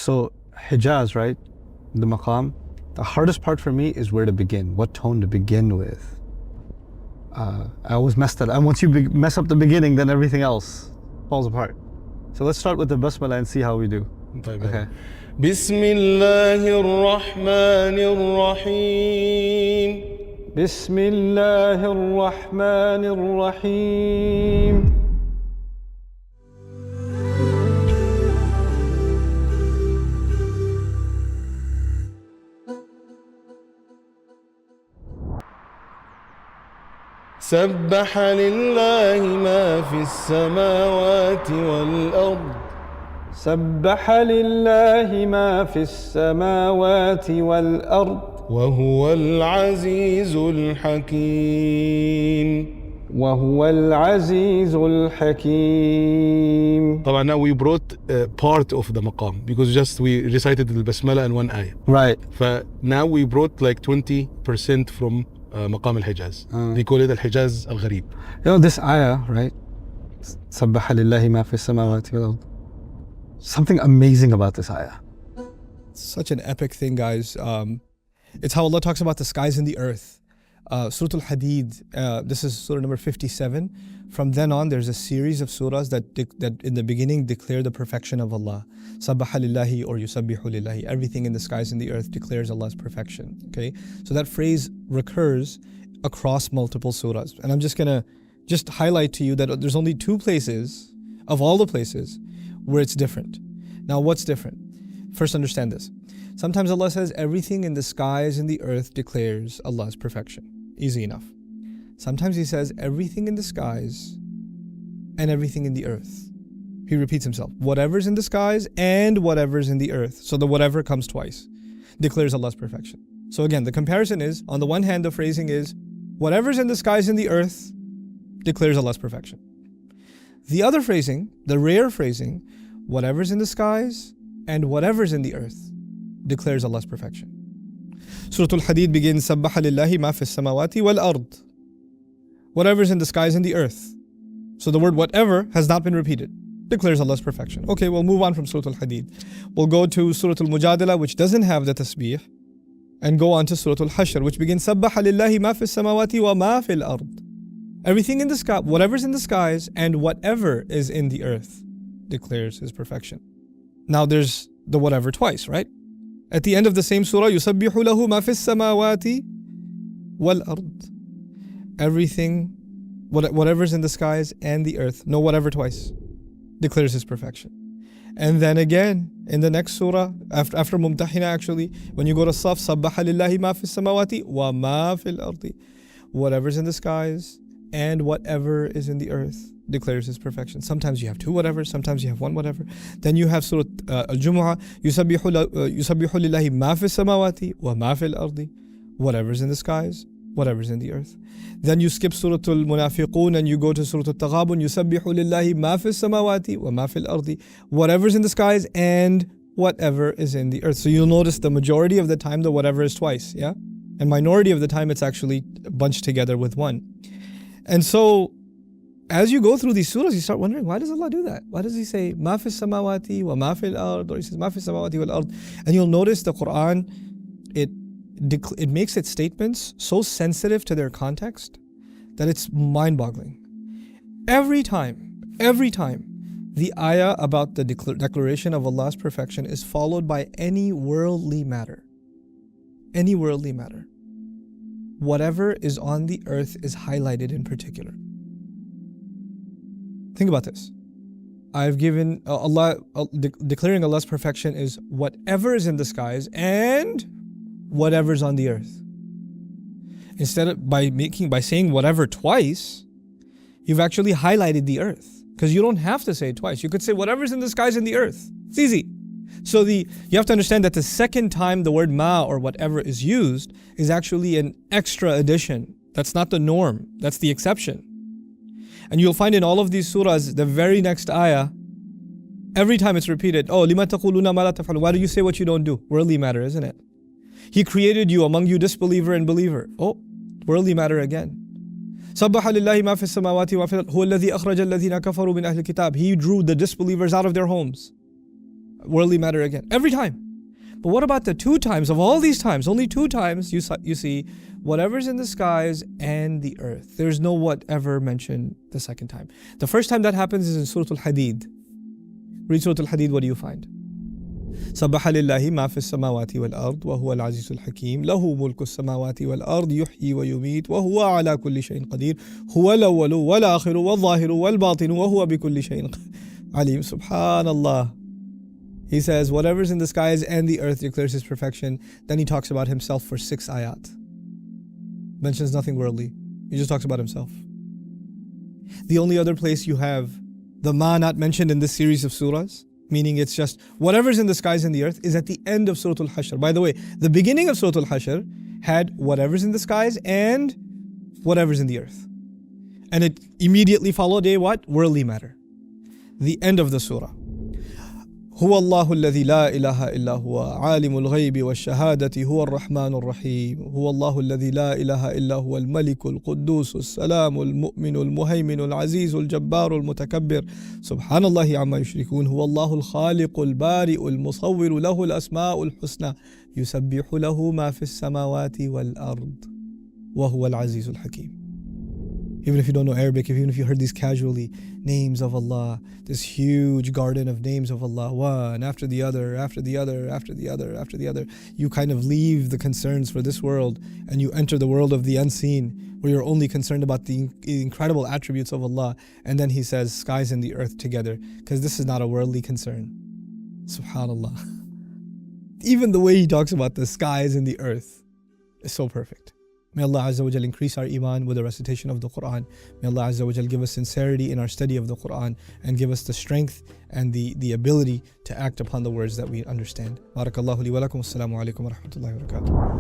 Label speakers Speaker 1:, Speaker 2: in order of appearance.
Speaker 1: So Hijaz, right? The maqam. The hardest part for me is where to begin, what tone to begin with. I always mess that up. And once you mess up the beginning, then everything else falls apart. So let's start with the basmala and see how we do. Okay.
Speaker 2: بسم الله الرحمن الرحيم.
Speaker 1: بسم الله الرحمن الرحيم.
Speaker 2: سبح لله ما في السماوات والأرض.
Speaker 1: سبح لله ما في السماوات والأرض.
Speaker 2: وهو العزيز الحكيم.
Speaker 1: وهو العزيز الحكيم.
Speaker 2: طبعا now we brought part of the maqam because just we recited the basmala in one ayah.
Speaker 1: Right.
Speaker 2: Now we brought like 20% from مقام الحجاز. They call it الحجاز الغريب.
Speaker 1: You know this ayah, right? سبح لله ما في السماوات والأرض. Something amazing about this ayah.
Speaker 3: Such an epic thing, guys. It's how Allah talks about the skies and the earth. Surah Al-Hadid, this is surah number 57. From then on, there's a series of surahs that in the beginning declare the perfection of Allah. Sabbaha lillahi or yusabbihu lillahi. Everything in the skies and the earth declares Allah's perfection. Okay, so that phrase recurs across multiple surahs. And I'm just gonna highlight to you that there's only two places, of all the places, where it's different. Now, what's different? First, understand this. Sometimes Allah says everything in the skies and the earth declares Allah's perfection. Easy enough. Sometimes He says everything in the skies and everything in the earth. He repeats Himself. Whatever's in the skies and whatever's in the earth. So the whatever comes twice. Declares Allah's perfection. So again, the comparison is, on the one hand, the phrasing is, whatever's in the skies and the earth declares Allah's perfection. The other phrasing, the rare phrasing, whatever's in the skies and whatever's in the earth declares Allah's perfection. Surah Al-Hadid begins, Sabbaha lillahi ma fi samawati wal ard. Whatever's in the skies and the earth. So the word whatever has not been repeated. Declares Allah's perfection. Okay, we'll move on from Surah Al-Hadid. We'll go to Surah Al-Mujadala, which doesn't have the tasbih, and go on to Surah Al-Hashr, which begins, Sabbaha lillahi ma fi samawati wa ma fil ard. Everything in the sky, whatever's in the skies and whatever is in the earth declares His perfection. Now there's the whatever twice, right? At the end of the same surah, يُسَبِّحُ لَهُ مَا فِي السَّمَاوَاتِ وَالْأَرْضِ. Everything, whatever's in the skies and the earth, no whatever twice, declares His perfection. And then again, in the next surah, after Mumtahina actually, when you go to Saf, سَبَّحَ لِلَّهِ مَا فِي السَّمَاوَاتِ وَمَا فِي الْأَرْضِ. Whatever's in the skies and whatever is in the earth declares His perfection. Sometimes you have two whatever, sometimes you have one whatever. Then you have Surah Al-Jumu'ah, يُسَبِّحُ لِلَّهِ مَا فِي السَّمَاوَاتِ وَمَا فِي الْأَرْضِ. Whatever's in the skies, whatever's in the earth. Then you skip Surah Al-Munafiqun and you go to Surah Al-Taghabun, يُسَبِّحُ لِلَّهِ مَا فِي السَّمَاوَاتِ وَمَا فِي الْأَرْضِ. Whatever's in the skies and whatever is in the earth. So you'll notice the majority of the time the whatever is twice, yeah? And minority of the time it's actually bunched together with one. And so, as you go through these surahs, you start wondering, why does Allah do that? Why does He say, مَا فِي السَّمَاوَاتِ وَمَا فِي الْأَرْضِ? Or He says, مَا فِي السَّمَاوَاتِ وَالْأَرْضِ. And you'll notice the Qur'an, it makes its statements so sensitive to their context that it's mind-boggling. Every time, the ayah about the declaration of Allah's perfection is followed by any worldly matter. Any worldly matter. Whatever is on the earth is highlighted in particular. Think about this. I've given Allah, declaring Allah's perfection is whatever is in the skies and whatever's on the earth. Instead of by saying whatever twice, you've actually highlighted the earth. Because you don't have to say it twice. You could say whatever's in the skies and the earth. It's easy. So you have to understand that the second time the word ma or whatever is used is actually an extra addition. That's not the norm. That's the exception. And you'll find in all of these surahs, the very next ayah, every time it's repeated, oh, لِمَا تَقُولُونَ مَا لَا تَفْعَلُونَ. Why do you say what you don't do? Worldly matter, isn't it? He created you among you disbeliever and believer. Oh, worldly matter again. سَبَّحَ لِلَّهِ مَا فِي السَّمَاوَاتِ وَفِي الْأَرْضِ هُوَ الَّذِي أَخْرَجَ الَّذِينَ كَفَرُوا مِنْ أَهْلِ الْكِتَابِ. He drew the disbelievers out of their homes. worldly matter again. Every time. But what about the 2 times of all these times? Only 2 times you see whatever's in the skies and the earth. There's no whatever mentioned the second time. The first time that happens is in Surah Al-Hadid. Read Surah Al-Hadid, what do you find? سبح لله ما في السماوات والأرض وهو العزيز الحكيم له ملك السماوات والأرض يحيي ويميت وهو على كل شيء قدير هو الأول والآخر والظاهر والباطن وهو بكل شيء عليم. Subhanallah. He says whatever's in the skies and the earth declares his perfection. Then he talks about himself for 6 ayat. Mentions nothing worldly. He just talks about himself. The only other place you have the ma not mentioned in this series of surahs, meaning it's just whatever's in the skies and the earth, is at the end of Surah Al-Haşr. By the way, the beginning of Surah Al-Haşr had whatever's in the skies and whatever's in the earth. And it immediately followed a what? Worldly matter. The end of the surah. هو الله الذي لا إله إلا هو عالم الغيب والشهادة هو الرحمن الرحيم هو الله الذي لا إله إلا هو الملك القدوس السلام المؤمن المهيمن العزيز الجبار المتكبر سبحان الله عما يشركون هو الله الخالق البارئ المصور له الأسماء الحسنى يسبح له ما في السماوات والأرض وهو العزيز الحكيم. Even if you don't know Arabic, even if you heard these casually, names of Allah, this huge garden of names of Allah, one after the other, after the other, after the other, after the other, you kind of leave the concerns for this world and you enter the world of the unseen, where you're only concerned about the incredible attributes of Allah. And then he says, skies and the earth together, because this is not a worldly concern. Subhanallah. Even the way he talks about the skies and the earth is so perfect. May Allah Azza wa Jal increase our iman with the recitation of the Qur'an. May Allah Azza wa Jal give us sincerity in our study of the Qur'an and give us the strength and the ability to act upon the words that we understand. Barakallahu li wa lakum. Assalamu alaikum wa rahmatullahi wa barakatuh.